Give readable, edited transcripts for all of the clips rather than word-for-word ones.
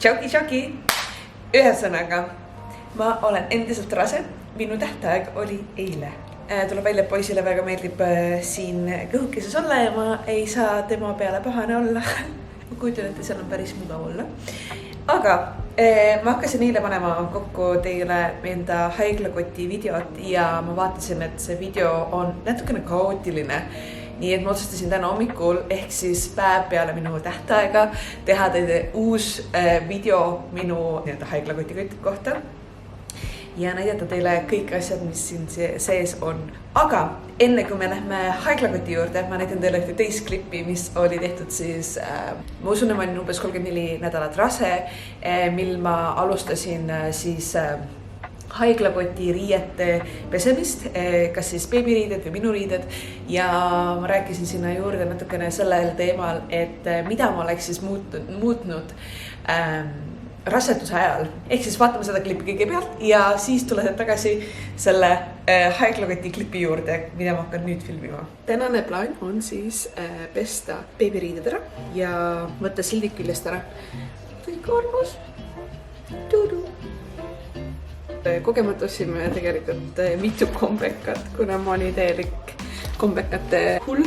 Tšauki. Ühesõnaga, ma olen endiselt rase. Minu tähtaeg oli eile. Tuleb välja, et poisile väga meeldib siin kõhukeses olla ja ma ei saa tema peale pahane olla. Ma kujutan, et seal on päris mugav olla. Aga ma hakkasin eile panema kokku teile enda haiglakoti videot ja ma vaatasin, et see video on natukene kaootiline. Nii et ma otsustasin täna hommikul ehk siis päev peale minu tähtaega teha teile uus video minu haiglakoti kohta ja näidata teile kõik asjad, mis siin sees on. Aga enne kui me lähme haiglakoti juurde, ma näitan teile ühte teist klippi, mis oli tehtud siis, ma usun, et ma olin umbes 34 nädalat rase, mil ma alustasin siis haiglakoti riiete pesemist, kas siis beebiriided või minu riided ja ma rääkisin sinna juurde natukene sellel teemal, et mida ma oleks siis muutnud raseduse ajal. Ehk siis vaatame seda klippi kõigepealt ja siis tuled tagasi selle haiglakoti klipi juurde, mida ma hakkan nüüd filmima. Tänane plaan on siis pesta beebiriided ära ja võtta sildid küljest ära. Kõik arvus. Tudu. Kogemata ostsime tegelikult mitu kombekat, kuna ma olin täielik kombekate hull.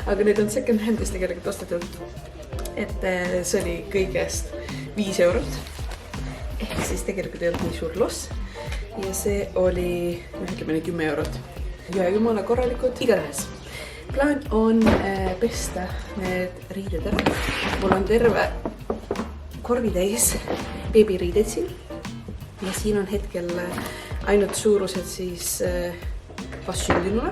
Aga need on second hand'is tegelikult ostetud. Et see oli kõigest 5 eurot. Ehk siis tegelikult ei olnud nii suur loss. Ja see oli 10 eurot. Ja jumala korralikud igatahes. Plaan on pesta need riided ära. Mul on terve korvi täis beebiriided siin. Ja siin on hetkel ainult suurused siis vastsündinule.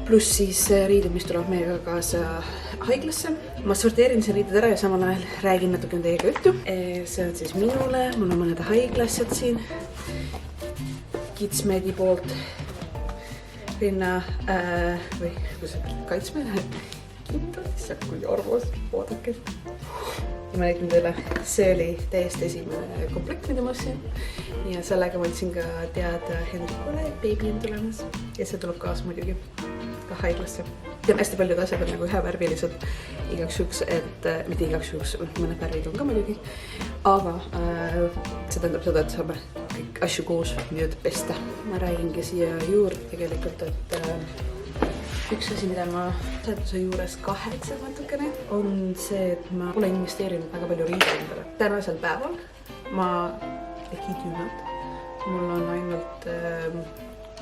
Pluss siis riided, mis tuleb meiega kaasa haiglasse. Ma sorteerin see riided ära ja samal ajal räägin natuke teiega juttu. See on siis minule, mul on mõned haiglassad siin. Kitsmedi poolt rinna või kus kaitsmine kindlasti, kui arvus, oodake. Ja ma näitan teile, see oli täiesti esimene komplekt, mida ma ostsin. Ja sellega ma ütlesin ka teada Hendrikule, et beebi on tulemas. Ja see tuleb kaasa muidugi ka haiglasse. Ja hästi paljud asjad on nagu ühevärvilised igaks juhuks, et mitte igaks juhuks, mõned värvid on ka muidugi. Aga see tähendab seda, et saame kõik asju koos nüüd pesta. Ma räägingi siia juurde tegelikult, et üks asi, mida ma raseduse juures kahetsen natukene, on see, et ma pole investeerinud väga palju riide endale. Tänasel päeval ma ei tüünud. Mul on ainult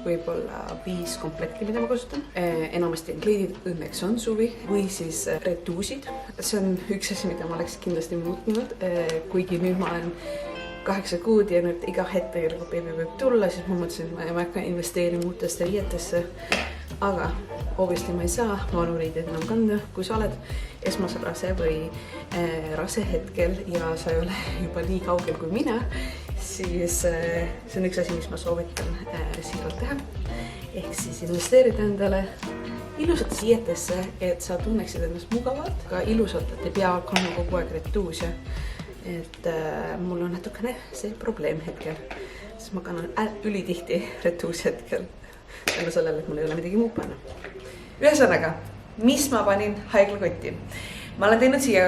võib-olla 5 komplekti, mida ma kasutan. Enamasti on kleidid, õnneks on suvi, või siis retuusid. See on üks asi, mida ma oleks kindlasti muutnud, kuigi nüüd ma olen 8 kuud ja nüüd iga hetk kui beebi võib tulla, siis ma mõtlesin, et ma ei hakka investeerima uutesse riietesse. Aga obviously ma ei saa vanuriideid enam kanda, kui sa oled esmasel rase või rase hetkel ja sa ei ole juba nii kaugel kui mina, siis see on üks asi, mis ma soovitan siiralt teha. Ehk siis investeerida endale ilusatesse riietesse, et sa tunneksid ennast mugavalt, ka ilusalt, et ei pea kandma kogu aeg retuuse. Et mul on natukene see probleem hetkel, sest ma kannan ülitihti retuus hetkel. Tänu sellele, et mul ei ole midagi muud panna. Ühesõnaga, mis ma panin haiglakoti? Ma olen teinud siia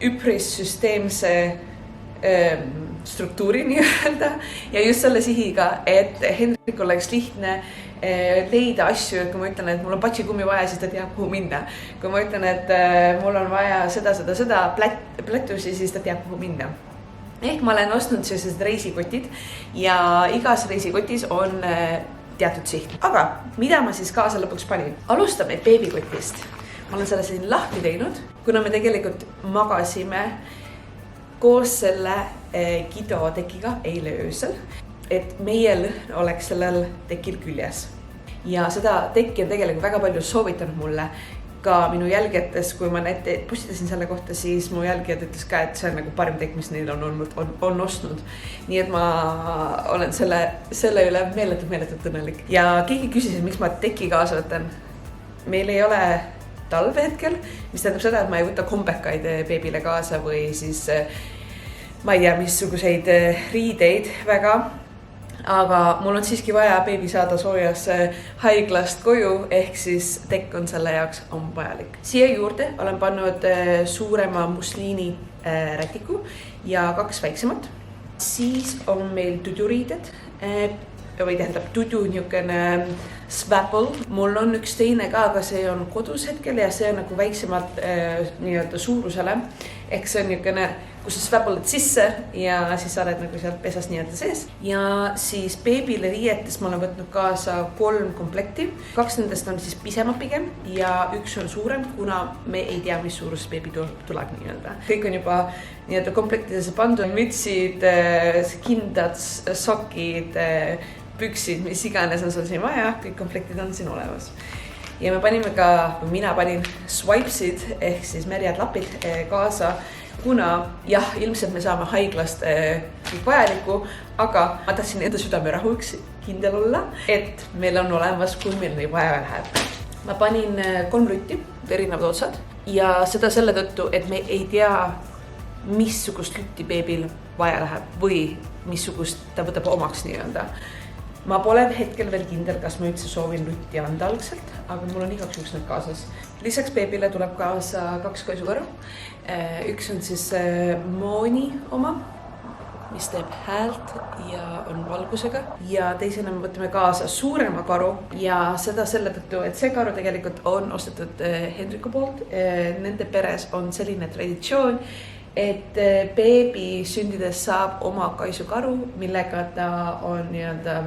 üpris süsteemse struktuuri nii-öelda ja just selle sihiga, et Hendrik oleks lihtne leida asju, et kui ma ütlen, et mul on patšikummi vaja, siis ta teab, kuhu minna. Kui ma ütlen, et mul on vaja seda plätusi, siis ta teab, kuhu minna. Ehk ma olen ostnud sellised reisikotid ja igas reisikotis on teatud siht. Aga mida ma siis kaasa lõpuks panin? Alustame beebikotist. Ma olen selle siin lahti teinud, kuna me tegelikult magasime koos selle Gido tekiga eile öösel, et meie lõhn oleks sellel tekil küljes. Ja seda tekki on tegelikult väga palju soovitanud mulle ka minu jälgijates, kui ma postitasin selle kohta, siis mu jälgijad ütles ka, et see on nagu parim tekk, mis neil on ostnud. Nii et ma olen selle üle meeletult õnnelik. Ja keegi küsis, miks ma teki kaasa võtan. Meil ei ole talve hetkel, mis tähendab seda, et ma ei võta kombekaid beebile kaasa või siis ma ei tea, missuguseid riideid väga. Aga mul on siiski vaja beebi saada soojas haiglast koju, ehk siis tekk on selle jaoks on vajalik. Siia juurde olen pannud suurema musliini rätiku ja 2 väiksemat. Siis on meil tuduriided või tähendab tudu niisugune Swapple. Mul on üks teine ka, aga see on kodus hetkel ja see on nagu väiksemalt nii-öelda suurusele. Ehk see on niisugune, kus sa Swaple'id sisse ja siis sa oled nagu seal pesas nii-öelda sees. Ja siis beebile riietes ma olen võtnud kaasa 3 komplekti. 2 nendest on siis pisemad pigem ja 1 on suurem, kuna me ei tea, mis suurus beebi tuleb nii-öelda. Kõik on juba nii-öelda komplektidesse pandud, mütsid, kindad, sokid, püksid, mis iganes on sul siin vaja, kõik komplektid on siin olemas. Ja me panime ka, või mina panin swipes'id ehk siis märjad lapid kaasa, kuna jah, ilmselt me saame haiglast kõik vajalikku, aga ma tahtsin enda südame rahuks kindel olla, et meil on olemas, kui meil neid vaja läheb. Ma panin 3 rutti, erinevad otsad ja seda selle tõttu, et me ei tea, missugust lutti beebil vaja läheb või missugust ta võtab omaks nii-öelda. Ma pole hetkel veel kindel, kas ma üldse soovin lutti anda algselt, aga mul on igaks juhuks need kaasas. Lisaks beebile tuleb kaasa 2 kaisukaru. Üks on siis Mooni oma, mis teeb häält ja on valgusega. Ja teisena me võtame kaasa suurema karu ja seda selle tõttu, et see karu tegelikult on ostetud Hendriku poolt. Nende peres on selline traditsioon, et beebi sündides saab oma kaisukaru, millega ta on nii-öelda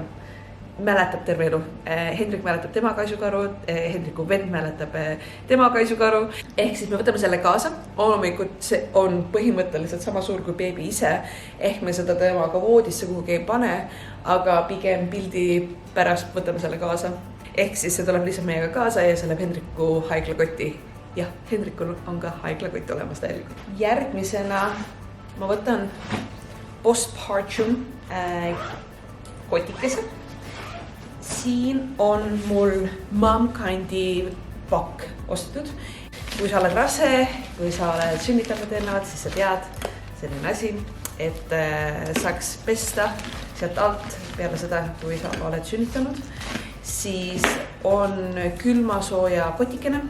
mäletab terve elu. Hendrik mäletab tema kaisukaru, Hendriku vend mäletab tema kaisukaru. Ehk siis me võtame selle kaasa. Loomulikult see on põhimõtteliselt sama suur kui beebi ise. Ehk me seda temaga voodisse kuhugi ei pane, aga pigem pildi pärast võtame selle kaasa. Ehk siis see tuleb lihtsalt meiega kaasa ja see läheb Hendriku haiglakoti. Jah, Hendrikul on ka haiglakott olemas täielikult. Järgmisena ma võtan postpartum kotikese. Siin on mul Momkindi pakk ostetud. Kui sa oled rase, kui sa oled sünnitanud ennavad, siis sa tead selline asi, et saaks pesta sealt alt peale seda, kui sa oled sünnitanud. Siis on külmasooja kotikene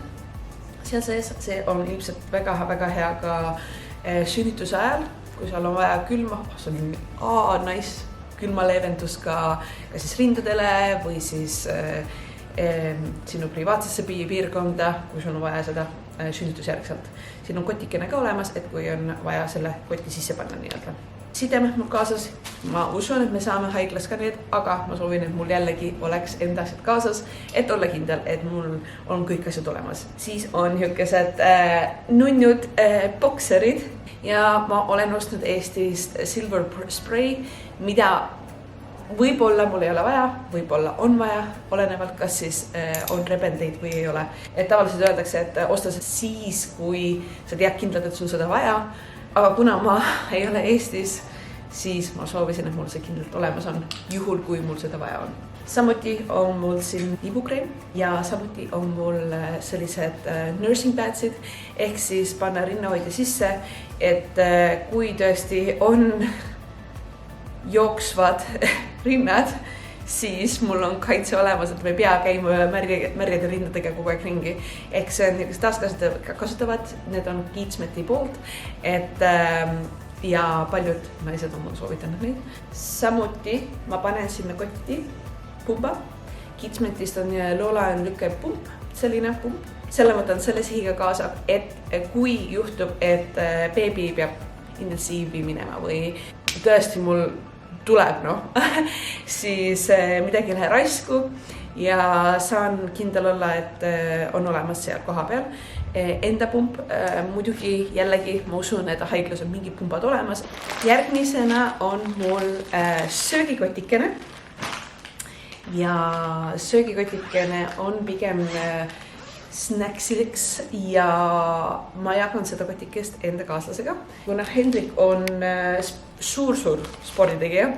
seal sees. See on ilmselt väga hea ka sünnituse ajal, kui seal on vaja külma. See on nice. Külmaleevendus ka siis rindadele või siis sinu privaatsesse piirkonda, kui sul on vaja seda sünnitusjärgselt. Siin on kotikene ka olemas, et kui on vaja selle koti sisse panna nii-öelda. Sidemed mul kaasas. Ma usun, et me saame haiglas ka need, aga ma soovin, et mul jällegi oleks enda asjad kaasas, et olla kindel, et mul on kõik asjad olemas. Siis on niisugused nunnud bokserid ja ma olen ostnud Eestist Silver Spray, mida võib-olla mul ei ole vaja, võib-olla on vaja, olenevalt kas siis on rebendeid või ei ole. Et tavaliselt öeldakse, et osta siis, kui sa tead kindlalt, et sul seda vaja, aga kuna ma ei ole Eestis, siis ma soovisin, et mul see kindlalt olemas on, juhul kui mul seda vaja on. Samuti on mul siin ibukreem ja samuti on mul sellised nursing padsid, ehk siis panna rinnahoidja sisse, et kui tõesti on jooksvad rinnad, siis mul on kaitse olemas, et me ei pea käima märjade rinnadega kogu aeg ringi. Ehk see on taaskasutavad, need on Kiitsmeti poolt, et ja paljud naised on mul soovitanud neid. Samuti ma panen sinna kotti pumba. Kiitsmetist on Lola & Lykke pump, selline pump. Selle võtan selle sihiga kaasa, et kui juhtub, et beebi peab intensiivi minema või tõesti mul tuleb, siis midagi ei lähe raisku ja saan kindel olla, et on olemas seal koha peal. Enda pump, muidugi jällegi ma usun, et haiglas on mingi pumbad olemas. Järgmisena on mul söögikotikene ja söögikotikene on pigem snacksideks ja ma jagan seda kotikest enda kaaslasega. Kuna Hendrik on suur sporditegija,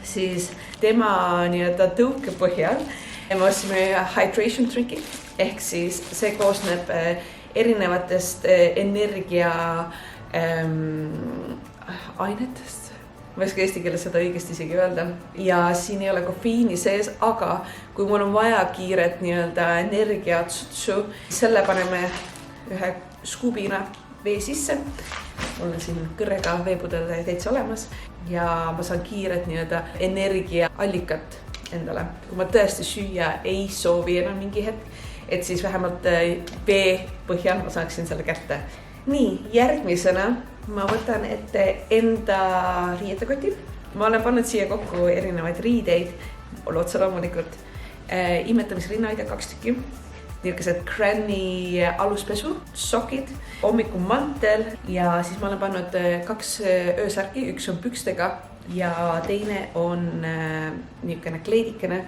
siis tema nii-öelda tõuke põhjal me ostsime hydration drinki, ehk siis see koosneb erinevatest energia ainetest. Ma ei oska eesti keeles seda õigesti isegi öelda. Ja siin ei ole kofeiini sees, aga kui mul on vaja kiiret nii-öelda energiat, selle paneme ühe skuubina vee sisse mul on siin kõrrega veepudel täitsa olemas ja ma saan kiiret nii-öelda energiaallikat endale. Kui ma tõesti süüa ei soovi enam mingi hetk, et siis vähemalt vee põhjal ma saaksin selle kätte. Nii, järgmisena ma võtan ette enda riietekoti. Ma olen pannud siia kokku erinevaid riideid, otse loomulikult imetamisrinnaid ja 2 tükki. Niisugused Granny aluspesu, sokid, hommikumantel ja siis ma olen pannud 2 öösärki, üks on pükstega ja teine on niisugune kleidikene.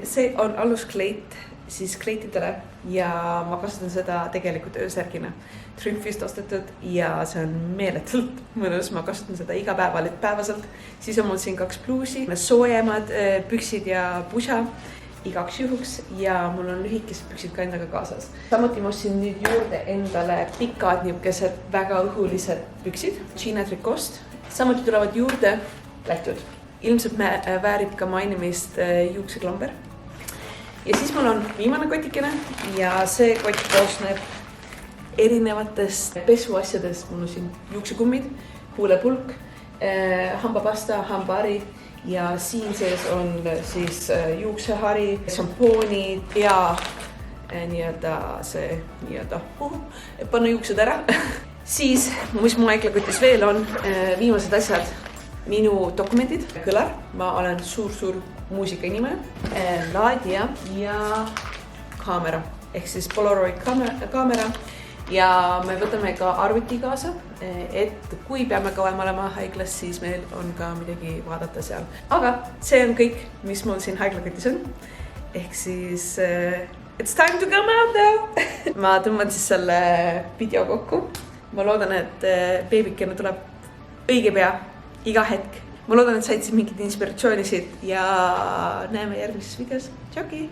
See on aluskleit siis kleitidele ja ma kasutan seda tegelikult öösärgina. Trümpfist ostetud ja see on meeletult mõnus, ma kasutan seda igapäevaselt. Siis on mul siin 2 pluusi, soojemad püksid ja pusa igaks juhuks ja mul on lühikesed püksid ka endaga kaasas. Samuti ma ostsin nüüd juurde endale pikad niisugused väga õhulised püksid, China trikoost. Samuti tulevad juurde lähtud. Ilmselt väärib ka mainimist juukseklomber. Ja siis mul on viimane kotikene ja see kott koosneb erinevatest pesuasjadest. Mul on siin juuksekummid, huulepulk, hambapasta, hambahari ja siin sees on siis juuksehari, šampoonid ja nii-öelda see nii-öelda panna juuksed ära. Siis, mis mu haiklakotis veel on, viimased asjad, minu dokumendid, kõlar, ma olen suur muusikainimene, laadija ja kaamera, ehk siis Polaroid kaamera. Ja me võtame ka arvuti kaasa, et kui peame kauem olema haiglas, siis meil on ka midagi vaadata seal. Aga see on kõik, mis mul siin haiklakotis on. Ehk siis it's time to come out now! Ma tõmban siis selle video kokku. Ma loodan, et beebikene tuleb õige pea, iga hetk. Ma loodan, et said siin mingid inspiratsioonisid ja näeme järgmises videos. Tšauki!